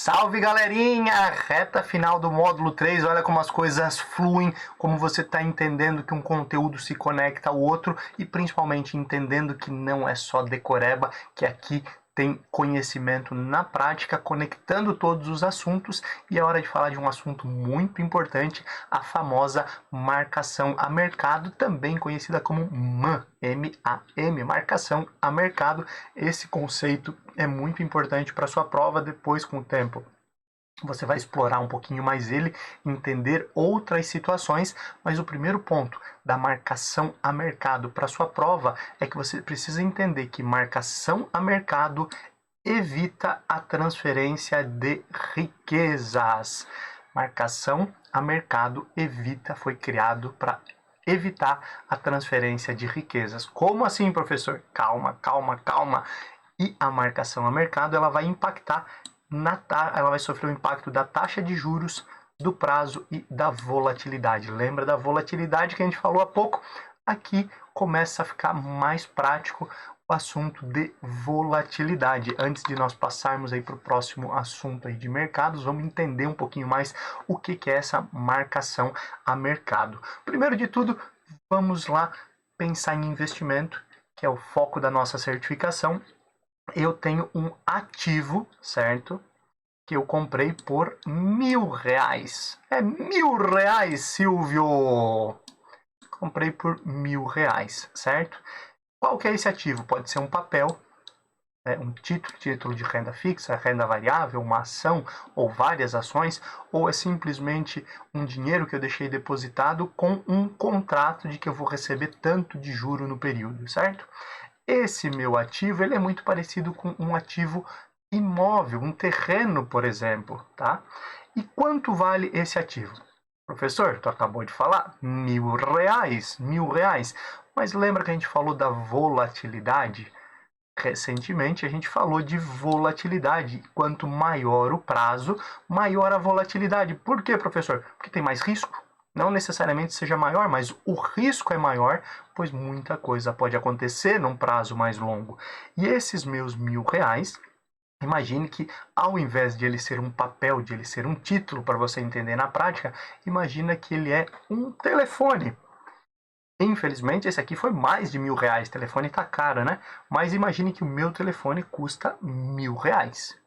Salve galerinha! Reta final do módulo 3, olha como as coisas fluem, como você está entendendo que um conteúdo se conecta ao outro e principalmente entendendo que não é só decoreba, que aqui tem conhecimento na prática, conectando todos os assuntos, e é hora de falar de um assunto muito importante, a famosa marcação a mercado, também conhecida como MAM, M-A-M, marcação a mercado. Esse conceito é muito importante para sua prova depois com o tempo. Você vai explorar um pouquinho mais ele, entender outras situações, mas o primeiro ponto da marcação a mercado para sua prova é que você precisa entender que marcação a mercado evita a transferência de riquezas. Marcação a mercado foi criado para evitar a transferência de riquezas. Como assim, professor? Calma. E a marcação a mercado ela vai impactar ela vai sofrer o impacto da taxa de juros, do prazo e da volatilidade. Lembra da volatilidade que a gente falou há pouco? Aqui começa a ficar mais prático o assunto de volatilidade. Antes de nós passarmos aí para o próximo assunto aí de mercados, vamos entender um pouquinho mais o que é essa marcação a mercado. Primeiro de tudo, vamos lá pensar em investimento, que é o foco da nossa certificação. Eu tenho um ativo, certo? Que eu comprei por R$1.000. É R$1.000, Silvio! Comprei por R$1.000, certo? Qual que é esse ativo? Pode ser um papel, um título de renda fixa, renda variável, uma ação ou várias ações, ou é simplesmente um dinheiro que eu deixei depositado com um contrato de que eu vou receber tanto de juro no período, certo? Esse meu ativo ele é muito parecido com um ativo imóvel, um terreno, por exemplo, tá? E quanto vale esse ativo? Professor, tu acabou de falar, R$1.000. Mas lembra que a gente falou da volatilidade? Recentemente a gente falou de volatilidade. Quanto maior o prazo, maior a volatilidade. Por quê, professor? Porque tem mais risco. Não necessariamente seja maior, mas o risco é maior, pois muita coisa pode acontecer num prazo mais longo. E esses meus R$1.000, imagine que ao invés de ele ser um papel, de ele ser um título para você entender na prática, imagina que ele é um telefone. Infelizmente, esse aqui foi mais de R$1.000. O telefone está caro, né? Mas imagine que o meu telefone custa R$1.000.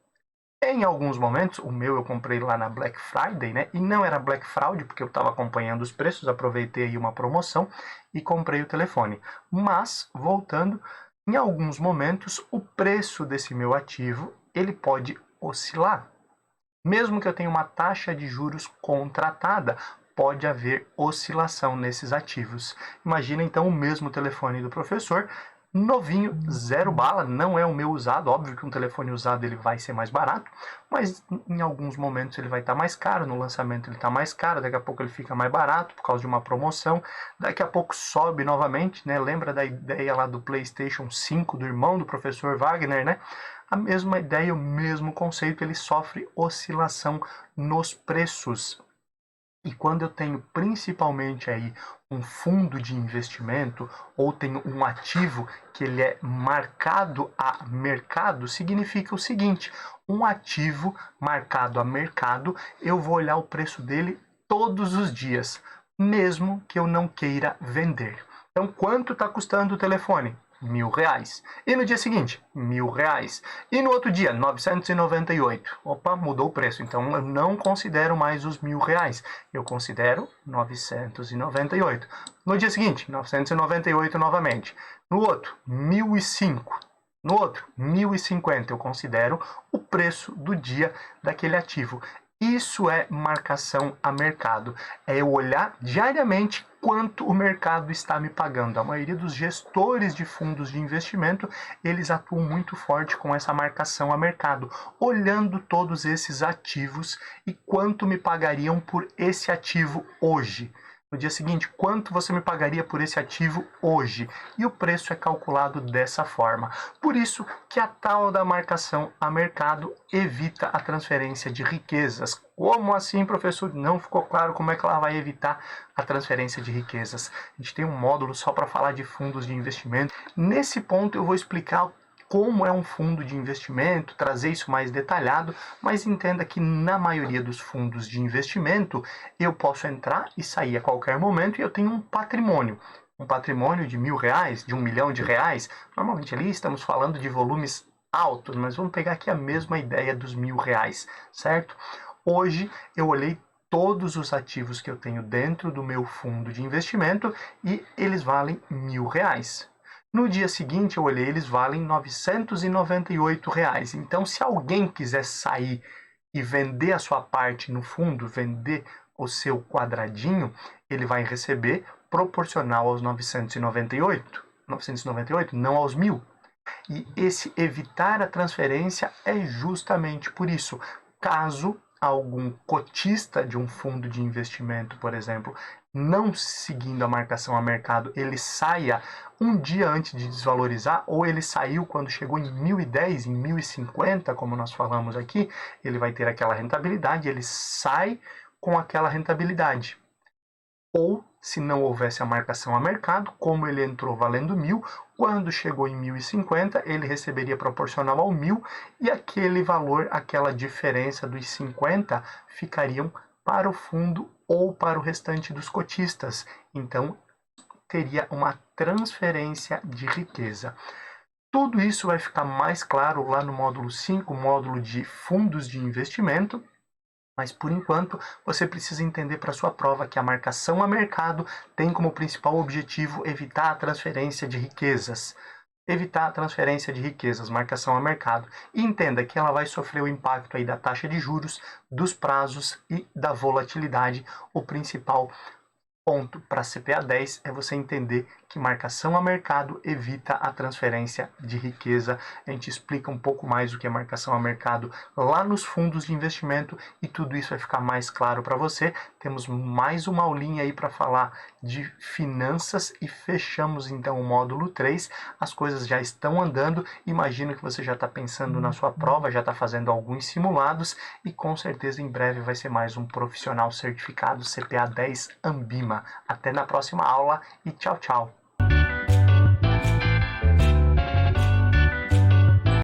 Em alguns momentos, o meu eu comprei lá na Black Friday, né? E não era Black Fraud, porque eu estava acompanhando os preços, aproveitei aí uma promoção e comprei o telefone. Mas, voltando, em alguns momentos, o preço desse meu ativo, ele pode oscilar. Mesmo que eu tenha uma taxa de juros contratada, pode haver oscilação nesses ativos. Imagina então o mesmo telefone do professor, novinho, zero bala, não é o meu usado, óbvio que um telefone usado ele vai ser mais barato, mas em alguns momentos ele vai estar mais caro, no lançamento ele está mais caro, daqui a pouco ele fica mais barato por causa de uma promoção, daqui a pouco sobe novamente, né? Lembra da ideia lá do PlayStation 5 do irmão do professor Wagner, né? A mesma ideia, o mesmo conceito, ele sofre oscilação nos preços. E quando eu tenho principalmente aí um fundo de investimento ou tenho um ativo que ele é marcado a mercado, significa o seguinte: um ativo marcado a mercado, eu vou olhar o preço dele todos os dias, mesmo que eu não queira vender. Então, quanto está custando o telefone? R$1.000. E no dia seguinte, R$1.000. E no outro dia, 998. Opa, mudou o preço. Então eu não considero mais os R$1.000. Eu considero 998. No dia seguinte, 998 novamente. No outro, 1.005. No outro, 1.050. Eu considero o preço do dia daquele ativo. Isso é marcação a mercado. É eu olhar diariamente quanto o mercado está me pagando. A maioria dos gestores de fundos de investimento, eles atuam muito forte com essa marcação a mercado, olhando todos esses ativos e quanto me pagariam por esse ativo hoje. No dia seguinte, quanto você me pagaria por esse ativo hoje? E o preço é calculado dessa forma. Por isso que a tal da marcação a mercado evita a transferência de riquezas. Como assim, professor? Não ficou claro como é que ela vai evitar a transferência de riquezas. A gente tem um módulo só para falar de fundos de investimento. Nesse ponto eu vou explicar como é um fundo de investimento, trazer isso mais detalhado, mas entenda que na maioria dos fundos de investimento eu posso entrar e sair a qualquer momento e eu tenho um patrimônio. Um patrimônio de R$ 1.000, de R$ 1 milhão. Normalmente ali estamos falando de volumes altos, mas vamos pegar aqui a mesma ideia dos R$ 1.000, certo? Hoje eu olhei todos os ativos que eu tenho dentro do meu fundo de investimento e eles valem R$ 1.000. No dia seguinte, eu olhei, eles valem R$ 998. Então, se alguém quiser sair e vender a sua parte no fundo, vender o seu quadradinho, ele vai receber proporcional aos 998, 998, não aos 1.000. E esse evitar a transferência é justamente por isso. Caso algum cotista de um fundo de investimento, por exemplo, não seguindo a marcação a mercado, ele saia um dia antes de desvalorizar, ou ele saiu quando chegou em 1.010, em 1.050, como nós falamos aqui, ele vai ter aquela rentabilidade, ele sai com aquela rentabilidade. Ou, se não houvesse a marcação a mercado, como ele entrou valendo 1.000, quando chegou em 1.050, ele receberia proporcional ao 1.000 e aquele valor, aquela diferença dos 50, ficariam para o fundo ou para o restante dos cotistas. Então, teria uma transferência de riqueza. Tudo isso vai ficar mais claro lá no módulo 5, módulo de fundos de investimento. Mas, por enquanto, você precisa entender para sua prova que a marcação a mercado tem como principal objetivo evitar a transferência de riquezas. Evitar a transferência de riquezas, marcação a mercado. E entenda que ela vai sofrer o impacto aí da taxa de juros, dos prazos e da volatilidade. O principal ponto para CPA 10 é você entender que marcação a mercado evita a transferência de riqueza. A gente explica um pouco mais o que é marcação a mercado lá nos fundos de investimento e tudo isso vai ficar mais claro para você. Temos mais uma aulinha aí para falar de finanças e fechamos então o módulo 3. As coisas já estão andando. Imagino que você já está pensando na sua prova, já está fazendo alguns simulados e com certeza em breve vai ser mais um profissional certificado CPA 10 Ambima. Até na próxima aula e tchau, tchau!